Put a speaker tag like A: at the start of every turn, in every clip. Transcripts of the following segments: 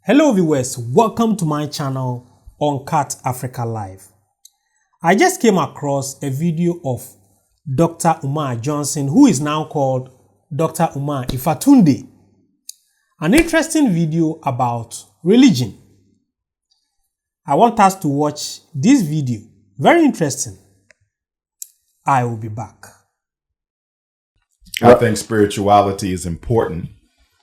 A: Hello viewers, welcome to my channel Uncut Africa Live. I just came across a video of Dr. Umar Johnson, who is now called Dr. Umar Ifatunde. An interesting video about religion. I want us to watch this video. Very interesting. I will be back.
B: I think spirituality is important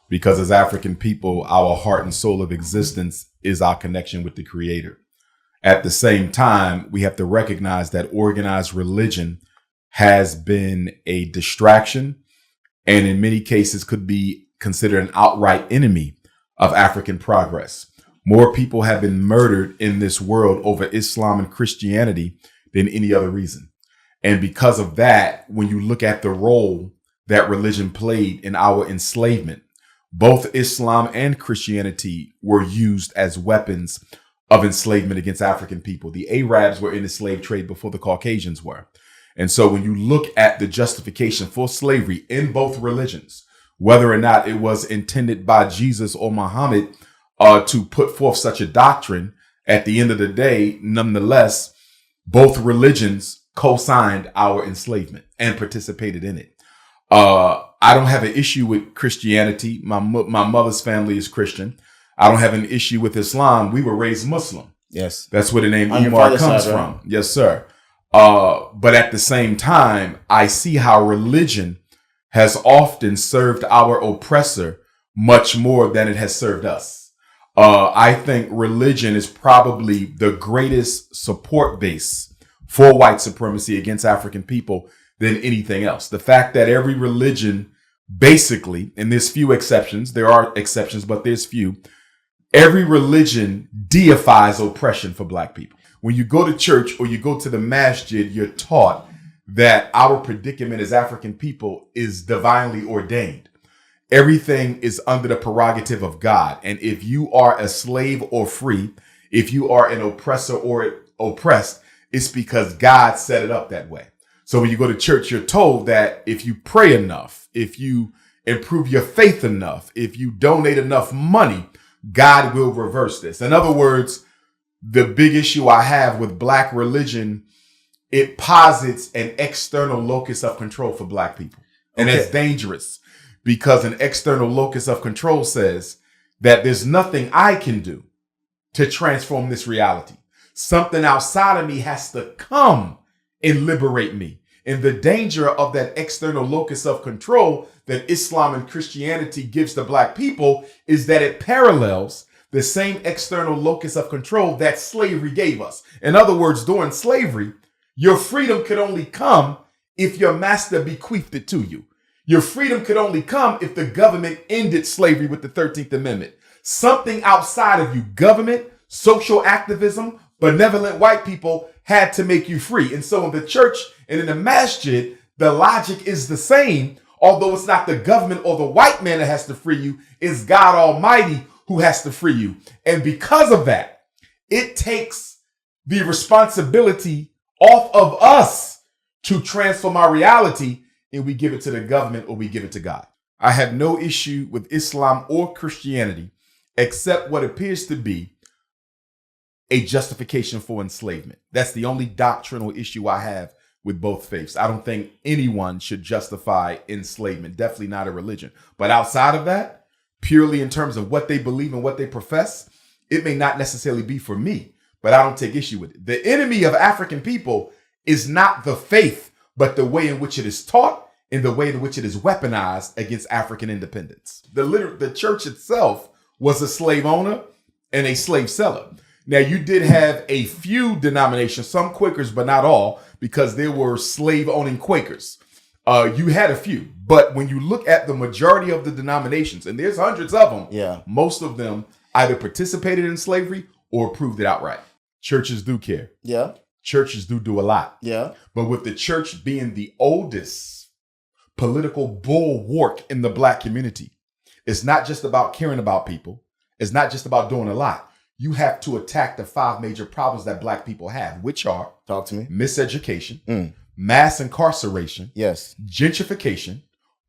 B: because as African people, our heart and soul of existence is our connection with the Creator. At the same time, we have to recognize that organized religion has been a distraction and in many cases could be considered an outright enemy of African progress. More people have been murdered in this world over Islam and Christianity than any other reason. And because of that, when you look at the role that religion played in our enslavement, both Islam and Christianity were used as weapons of enslavement against African people. The Arabs were in the slave trade before the Caucasians were. And so when you look at the justification for slavery in both religions, whether or not it was intended by Jesus or Muhammad to put forth such a doctrine, at the end of the day, nonetheless, both religions co-signed our enslavement and participated in it. I don't have an issue with Christianity. My mother's family is Christian. I don't have an issue with Islam. We were raised Muslim.
C: Yes.
B: That's where the name Umar comes from. Yes, sir. But at the same time, I see how religion has often served our oppressor much more than it has served us. I think religion is probably the greatest support base for white supremacy against African people than anything else. The fact that every religion basically, and there's few exceptions, there are exceptions, but there's few, every religion deifies oppression for black people. When you go to church or you go to the masjid, you're taught that our predicament as African people is divinely ordained. Everything is under the prerogative of God. And if you are a slave or free, if you are an oppressor or oppressed, it's because God set it up that way. So when you go to church, you're told that if you pray enough, if you improve your faith enough, if you donate enough money, God will reverse this. In other words, the big issue I have with black religion, it posits an external locus of control for black people. And that's dangerous because an external locus of control says that there's nothing I can do to transform this reality. Something outside of me has to come and liberate me. And the danger of that external locus of control that Islam and Christianity gives to black people is that it parallels the same external locus of control that slavery gave us. In other words, during slavery, your freedom could only come if your master bequeathed it to you. Your freedom could only come if the government ended slavery with the 13th Amendment. Something outside of you, government, social activism, benevolent white people had to make you free. And so in the church and in the masjid, the logic is the same. Although it's not the government or the white man that has to free you, it's God Almighty who has to free you. And because of that, it takes the responsibility off of us to transform our reality, and we give it to the government or we give it to God. I have no issue with Islam or Christianity except what appears to be a justification for enslavement. That's the only doctrinal issue I have with both faiths. I don't think anyone should justify enslavement, definitely not a religion. But outside of that, purely in terms of what they believe and what they profess, it may not necessarily be for me, but I don't take issue with it. The enemy of African people is not the faith, but the way in which it is taught and the way in which it is weaponized against African independence. The church itself was a slave owner and a slave seller. Now, you did have a few denominations, some Quakers, but not all, because there were slave-owning Quakers. You had a few. But when you look at the majority of the denominations, and there's hundreds of them, most of them either participated in slavery or approved it outright. Churches do care.
C: Yeah.
B: Churches do a lot.
C: Yeah.
B: But with the church being the oldest political bulwark in the black community, it's not just about caring about people. It's not just about doing a lot. You have to attack the 5 major problems that black people have, which are
C: talk to me,
B: miseducation, mass incarceration,
C: yes,
B: gentrification,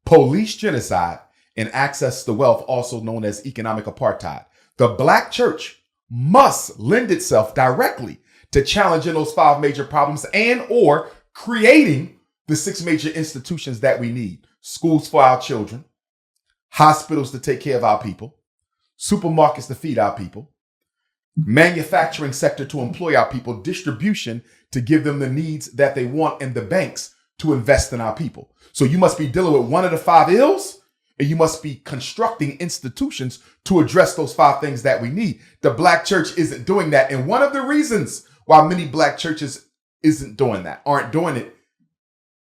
B: police genocide, and access to wealth, also known as economic apartheid. The black church must lend itself directly to challenging those 5 major problems and or creating the 6 major institutions that we need. Schools for our children, hospitals to take care of our people, supermarkets to feed our people, manufacturing sector to employ our people, distribution to give them the needs that they want, and the banks to invest in our people. So you must be dealing with one of the 5 ills, and you must be constructing institutions to address those 5 things that we need. The black church isn't doing that. And one of the reasons why many black churches aren't doing it.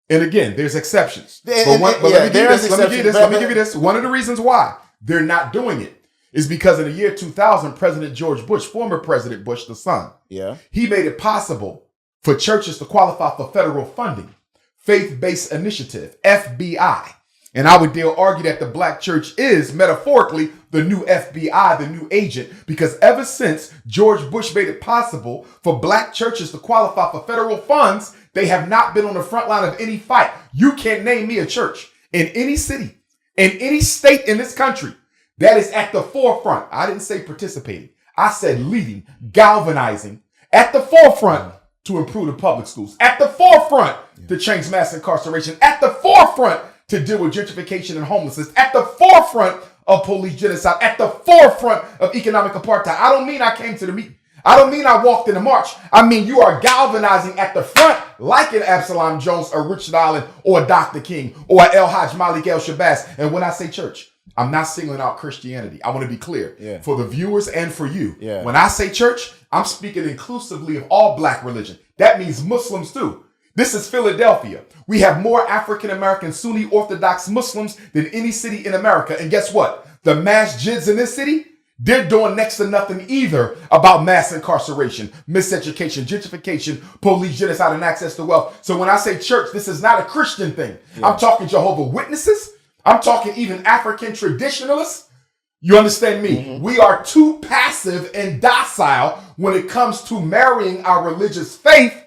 B: And again, there's exceptions. Let me give you this. One of the reasons why they're not doing it is because in the year 2000, President George Bush, former President Bush, the son, he made it possible for churches to qualify for federal funding, faith-based initiative, FBI. And I would dare argue that the black church is metaphorically the new FBI, the new agent, because ever since George Bush made it possible for black churches to qualify for federal funds, they have not been on the front line of any fight. You can't name me a church in any city, in any state in this country that is at the forefront. I didn't say participating. I said leading, galvanizing, at the forefront to improve the public schools, at the forefront to change mass incarceration, at the forefront to deal with gentrification and homelessness, at the forefront of police genocide, at the forefront of economic apartheid. I don't mean I came to the meeting. I don't mean I walked in the march. I mean you are galvanizing at the front like an Absalom Jones or Richard Allen or Dr. King or El Hajj Malik El Shabazz. And when I say church, I'm not singling out Christianity. I want to be clear for the viewers and for you. When I say church, I'm speaking inclusively of all black religion. That means Muslims too. This is Philadelphia. We have more African-American Sunni Orthodox Muslims than any city in America. And guess what? The masjids in this city, they're doing next to nothing either about mass incarceration, miseducation, gentrification, police genocide, and access to wealth. So when I say church, this is not a Christian thing. I'm talking Jehovah's Witnesses. I'm talking even African traditionalists. You understand me? We are too passive and docile when it comes to marrying our religious faith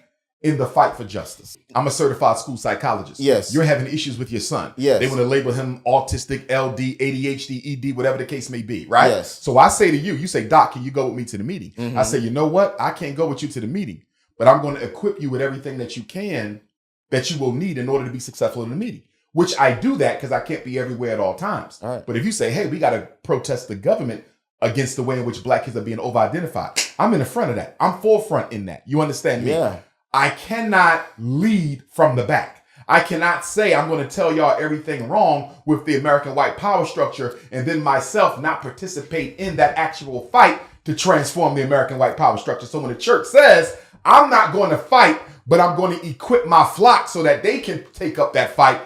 B: in the fight for justice. I'm a certified school psychologist.
C: Yes.
B: You're having issues with your son.
C: Yes.
B: They want to label him autistic, LD, ADHD, ED, whatever the case may be, right?
C: Yes.
B: So I say to you, you say, Doc, can you go with me to the meeting? I say, you know what? I can't go with you to the meeting, but I'm going to equip you with everything that you can, that you will need in order to be successful in the meeting. Which I do that because I can't be everywhere at all times.
C: All right.
B: But if you say, hey, we got to protest the government against the way in which black kids are being over-identified, I'm in the front of that. I'm forefront in that. You understand me?
C: Yeah.
B: I cannot lead from the back. I cannot say I'm going to tell y'all everything wrong with the American white power structure and then myself not participate in that actual fight to transform the American white power structure. So when the church says, I'm not going to fight, but I'm going to equip my flock so that they can take up that fight,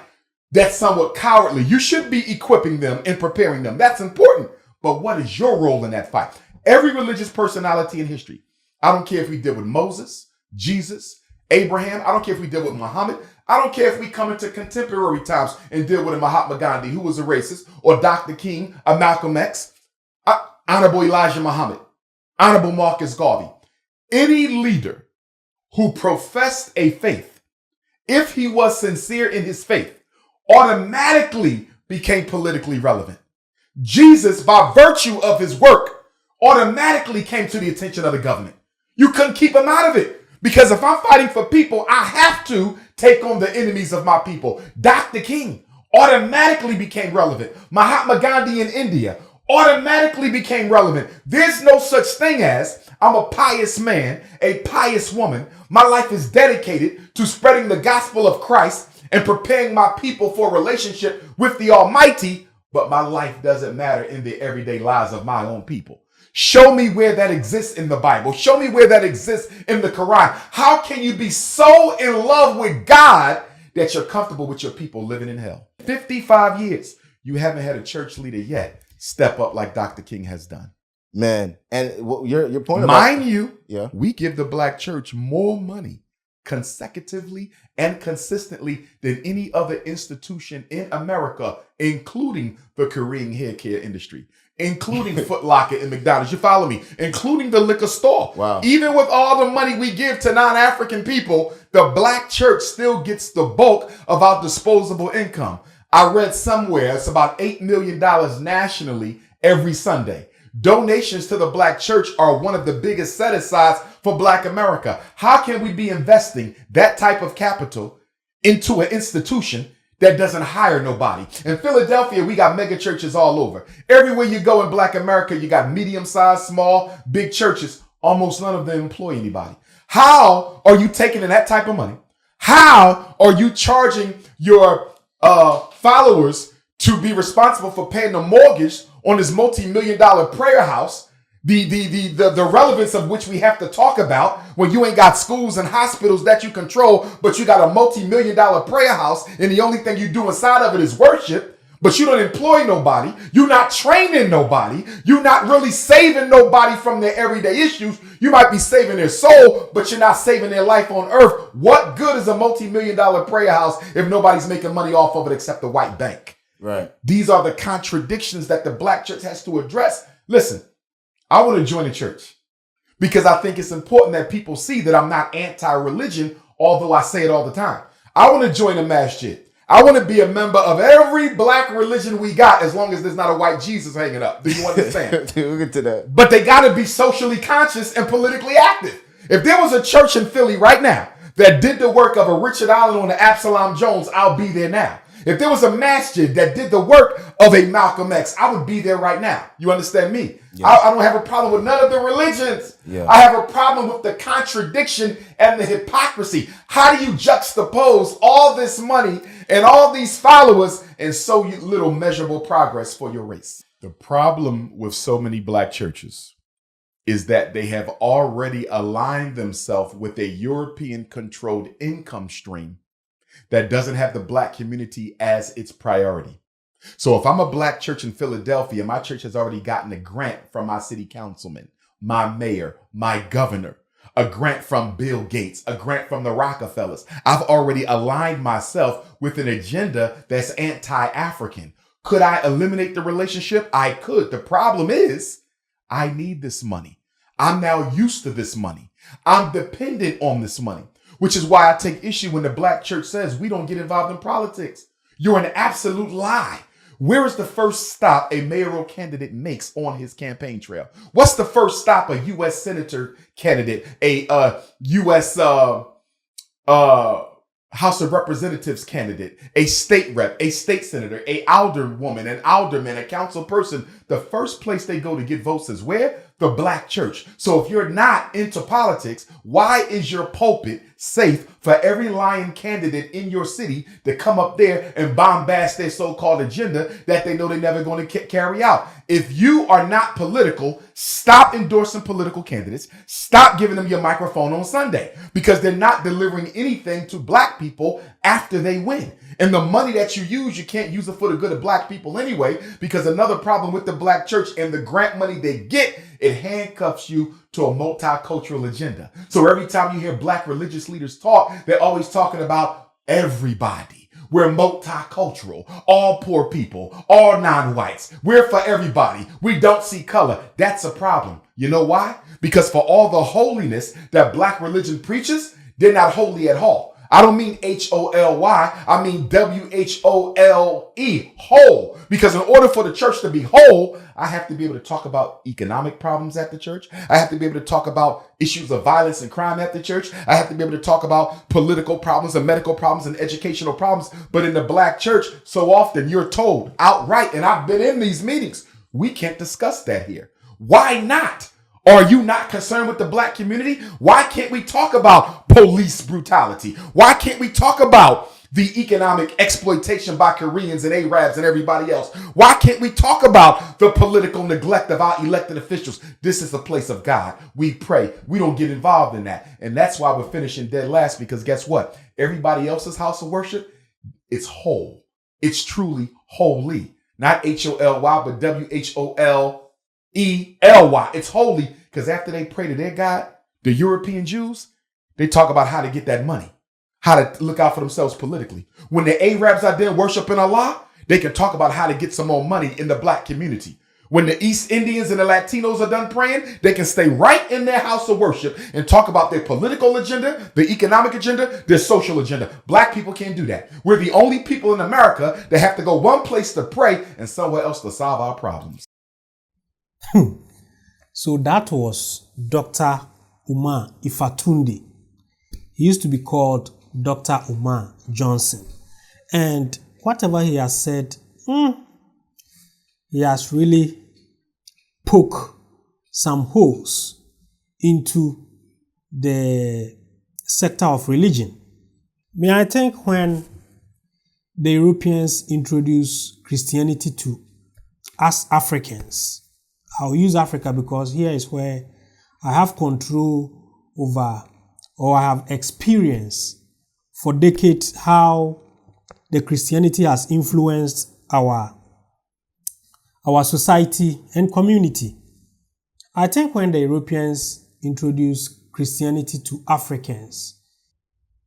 B: that's somewhat cowardly. You should be equipping them and preparing them. That's important. But what is your role in that fight? Every religious personality in history, I don't care if we deal with Moses, Jesus, Abraham, I don't care if we deal with Muhammad, I don't care if we come into contemporary times and deal with a Mahatma Gandhi, who was a racist, or Dr. King, or Malcolm X, Honorable Elijah Muhammad, Honorable Marcus Garvey. Any leader who professed a faith, if he was sincere in his faith, automatically became politically relevant. Jesus, by virtue of his work, automatically came to the attention of the government. You couldn't keep him out of it. Because if I'm fighting for people, I have to take on the enemies of my people. Dr. King automatically became relevant. Mahatma Gandhi in India automatically became relevant. There's no such thing as I'm a pious man, a pious woman. My life is dedicated to spreading the gospel of Christ and preparing my people for a relationship with the Almighty, but my life doesn't matter in the everyday lives of my own people. Show me where that exists in the Bible. Show me where that exists in the Quran. How can you be so in love with God that you're comfortable with your people living in hell? 55 years, you haven't had a church leader yet step up like Dr. King has done.
C: Man, and your point
B: Mind you, we give the black church more money consecutively and consistently than any other institution in America, including the Korean hair care industry, including Foot Locker and McDonald's. You follow me? Including the liquor store.
C: Wow.
B: Even with all the money we give to non-African people, the black church still gets the bulk of our disposable income. I read somewhere it's about $8 million nationally every Sunday. Donations to the black church are one of the biggest set-asides for black America. How can we be investing that type of capital into an institution that doesn't hire nobody? In Philadelphia, we got mega churches all over. Everywhere you go in black America, you got medium-sized, small, big churches. Almost none of them employ anybody. How are you taking in that type of money? How are you charging your followers to be responsible for paying the mortgage on this multi-million-dollar prayer house, the relevance of which we have to talk about when you ain't got schools and hospitals that you control, but you got a multi-million-dollar prayer house, and the only thing you do inside of it is worship, but you don't employ nobody, you're not training nobody, you're not really saving nobody from their everyday issues. You might be saving their soul, but you're not saving their life on earth. What good is a multi-million-dollar prayer house if nobody's making money off of it except the white bank?
C: Right.
B: These are the contradictions that the black church has to address. Listen, I want to join the church because I think it's important that people see that I'm not anti-religion, although I say it all the time. I want to join a masjid. I want to be a member of every black religion we got as long as there's not a white Jesus hanging up. Do you understand?
C: We'll get to that.
B: But they got to be socially conscious and politically active. If there was a church in Philly right now that did the work of a Richard Allen or an Absalom Jones, I'll be there now. If there was a masjid that did the work of a Malcolm X, I would be there right now. You understand me? Yeah. I don't have a problem with none of the religions. Yeah. I have a problem with the contradiction and the hypocrisy. How do you juxtapose all this money and all these followers and so little measurable progress for your race? The problem with so many black churches is that they have already aligned themselves with a European-controlled income stream that doesn't have the black community as its priority. So if I'm a black church in Philadelphia, my church has already gotten a grant from my city councilman, my mayor, my governor, a grant from Bill Gates, a grant from the Rockefellers. I've already aligned myself with an agenda that's anti-African. Could I eliminate the relationship? I could. The problem is I need this money. I'm now used to this money. I'm dependent on this money. Which is why I take issue when the black church says we don't get involved in politics. You're an absolute lie. Where is the first stop a mayoral candidate makes on his campaign trail? What's the first stop a U.S. senator candidate, a U.S. House of Representatives candidate, a state rep, a state senator, a alderwoman, an alderman, a council person? The first place they go to get votes is where? The black church. So if you're not into politics, why is your pulpit safe for every lying candidate in your city to come up there and bombast their so-called agenda that they know they're never going to carry out? If you are not political, stop endorsing political candidates. Stop giving them your microphone on Sunday because they're not delivering anything to black people after they win. And the money that you use, you can't use it for the good of black people anyway, because another problem with the black church and the grant money they get, it handcuffs you to a multicultural agenda. So every time you hear black religious leaders talk, they're always talking about everybody. We're multicultural, all poor people, all non-whites. We're for everybody. We don't see color. That's a problem. You know why? Because for all the holiness that black religion preaches, they're not holy at all. I don't mean H-O-L-Y. I mean W-H-O-L-E, whole. Because in order for the church to be whole, I have to be able to talk about economic problems at the church. I have to be able to talk about issues of violence and crime at the church. I have to be able to talk about political problems and medical problems and educational problems. But in the black church, so often you're told outright, and I've been in these meetings, we can't discuss that here. Why not? Are you not concerned with the black community? Why can't we talk about police brutality? Why can't we talk about the economic exploitation by Koreans and Arabs and everybody else? Why can't we talk about the political neglect of our elected officials? This is the place of God. We pray. We don't get involved in that. And that's why we're finishing dead last, because guess what? Everybody else's house of worship, it's whole. It's truly holy. Not H-O-L-Y, but W-H-O-L-E-L-Y. It's holy because after they pray to their God, the European Jews, they talk about how to get that money, how to look out for themselves politically. When the Arabs out there worshiping Allah, they can talk about how to get some more money in the black community. When the East Indians and the Latinos are done praying, they can stay right in their house of worship and talk about their political agenda, their economic agenda, their social agenda. Black people can't do that. We're the only people in America that have to go one place to pray and somewhere else to solve our problems.
A: So that was Dr. Umar Ifatunde. He used to be called Dr. Umar Johnson. And whatever he has said, he has really poked some holes into the sector of religion. I think when the Europeans introduced Christianity to us Africans, I'll use Africa because here is where I have control over, or I have experienced for decades how the Christianity has influenced our society and community. I think when the Europeans introduced Christianity to Africans,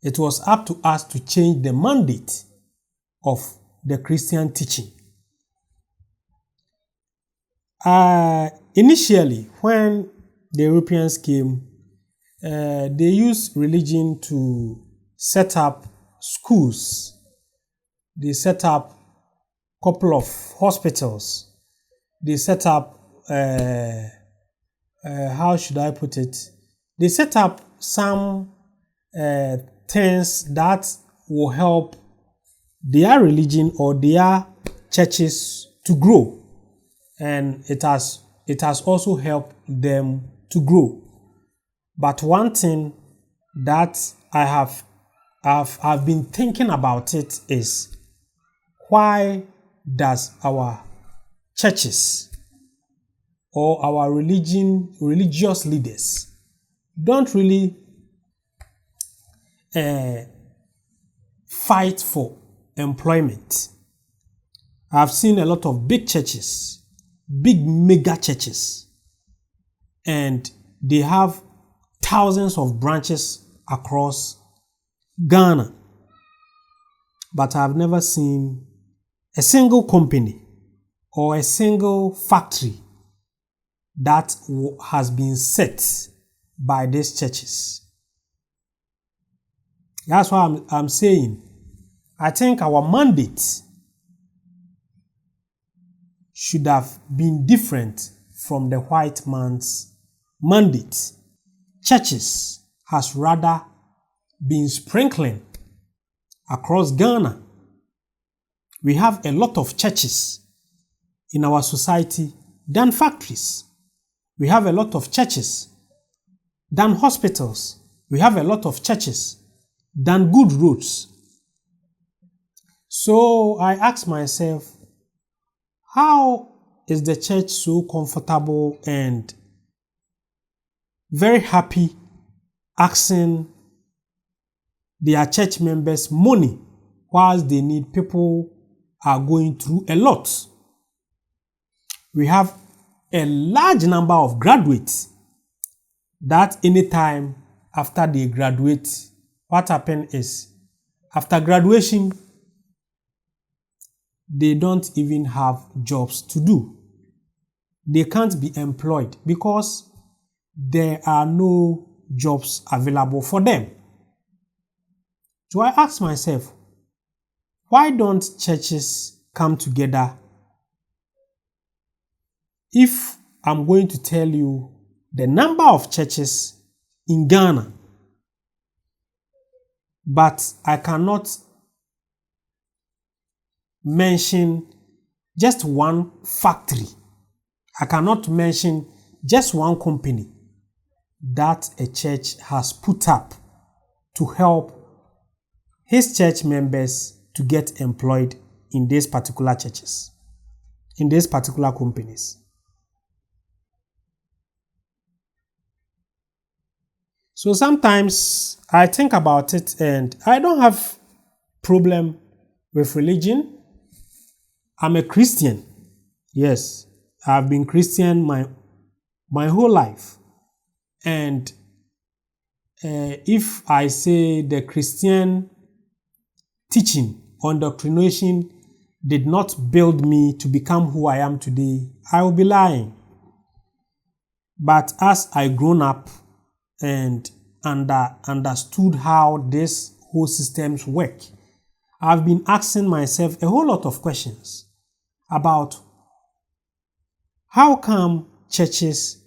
A: it was up to us to change the mandate of the Christian teaching. Initially, when the Europeans came, they used religion to set up schools. They set up a couple of hospitals. They set up, how should I put it? They set up some things that will help their religion or their churches to grow. And it has also helped them to grow. But one thing that I've been thinking about it is, why does our churches or our religious leaders don't really fight for employment? I've seen a lot of big churches, big mega churches, and they have thousands of branches across Ghana. But I've never seen a single company or a single factory that has been set by these churches. That's why I'm saying, I think our mandate should have been different from the white man's mandate. Churches has rather been sprinkling across Ghana. We have a lot of churches in our society than factories. We have a lot of churches than hospitals. We have a lot of churches than good roads. So I ask myself, how is the church so comfortable and very happy asking their church members money whilst they need people are going through a lot? We have a large number of graduates that anytime after they graduate, what happens is, after graduation, they don't even have jobs to do. They can't be employed because there are no jobs available for them. So I ask myself, why don't churches come together? If I'm going to tell you the number of churches in Ghana, but I cannot mention just one factory, I cannot mention just one company that a church has put up to help his church members to get employed in these particular churches, in these particular companies. So sometimes I think about it and I don't have problem with religion. I'm a Christian. Yes, I've been Christian my whole life. And if I say the Christian teaching or indoctrination did not build me to become who I am today, I will be lying. But as I grown up and understood how this whole systems work, I've been asking myself a whole lot of questions about how come churches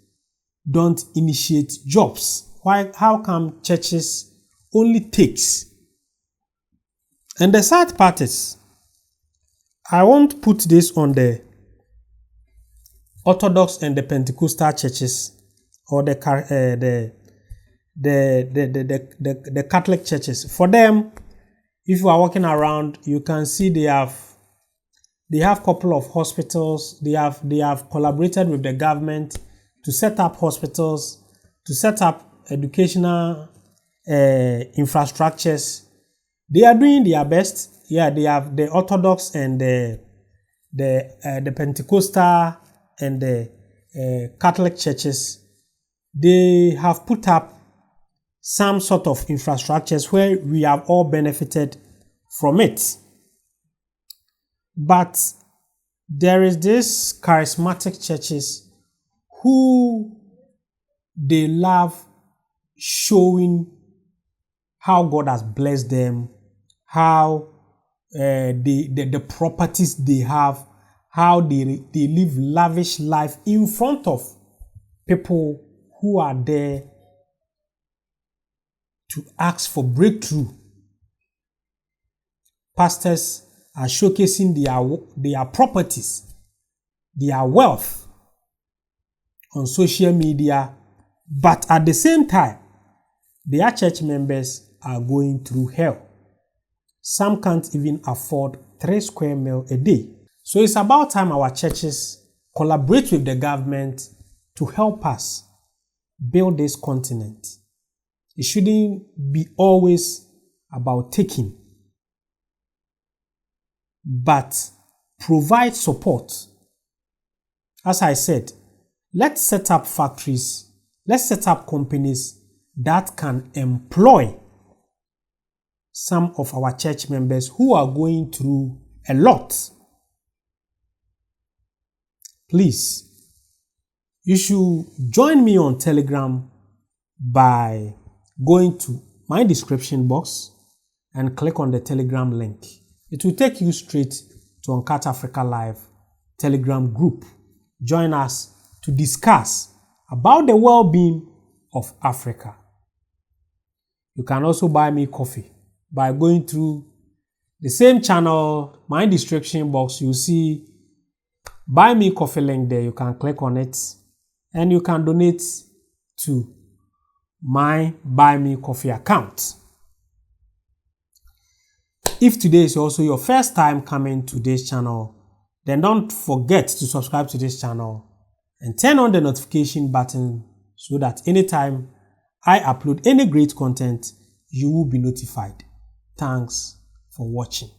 A: don't initiate jobs? How come churches only takes? And the sad part is, I won't put this on the Orthodox and the Pentecostal churches or the Catholic churches. For them, if you are walking around, you can see they have couple of hospitals. They have collaborated with the government to set up hospitals, to set up educational infrastructures. They are doing their best. Yeah, they have the Orthodox and the Pentecostal and the Catholic churches. They have put up some sort of infrastructures where we have all benefited from it. But there is this charismatic churches who they love showing how God has blessed them, how the properties they have, how they live lavish life in front of people who are there to ask for breakthrough. Pastors are showcasing their properties, their wealth on social media, but at the same time, their church members are going through hell. Some can't even afford 3 square meals a day. So it's about time our churches collaborate with the government to help us build this continent. It shouldn't be always about taking, but provide support. As I said, let's set up factories, let's set up companies that can employ some of our church members who are going through a lot. Please, you should join me on Telegram by going to my description box and click on the Telegram link. It will take you straight to Uncut Africa Live Telegram group. Join us to discuss about the well-being of Africa. You can also buy me coffee by going through the same channel, my description box. You see buy me coffee link there. You can click on it and you can donate to my buy me coffee account. If today is also your first time coming to this channel, then don't forget to subscribe to this channel and turn on the notification button so that anytime I upload any great content, you will be notified. Thanks for watching.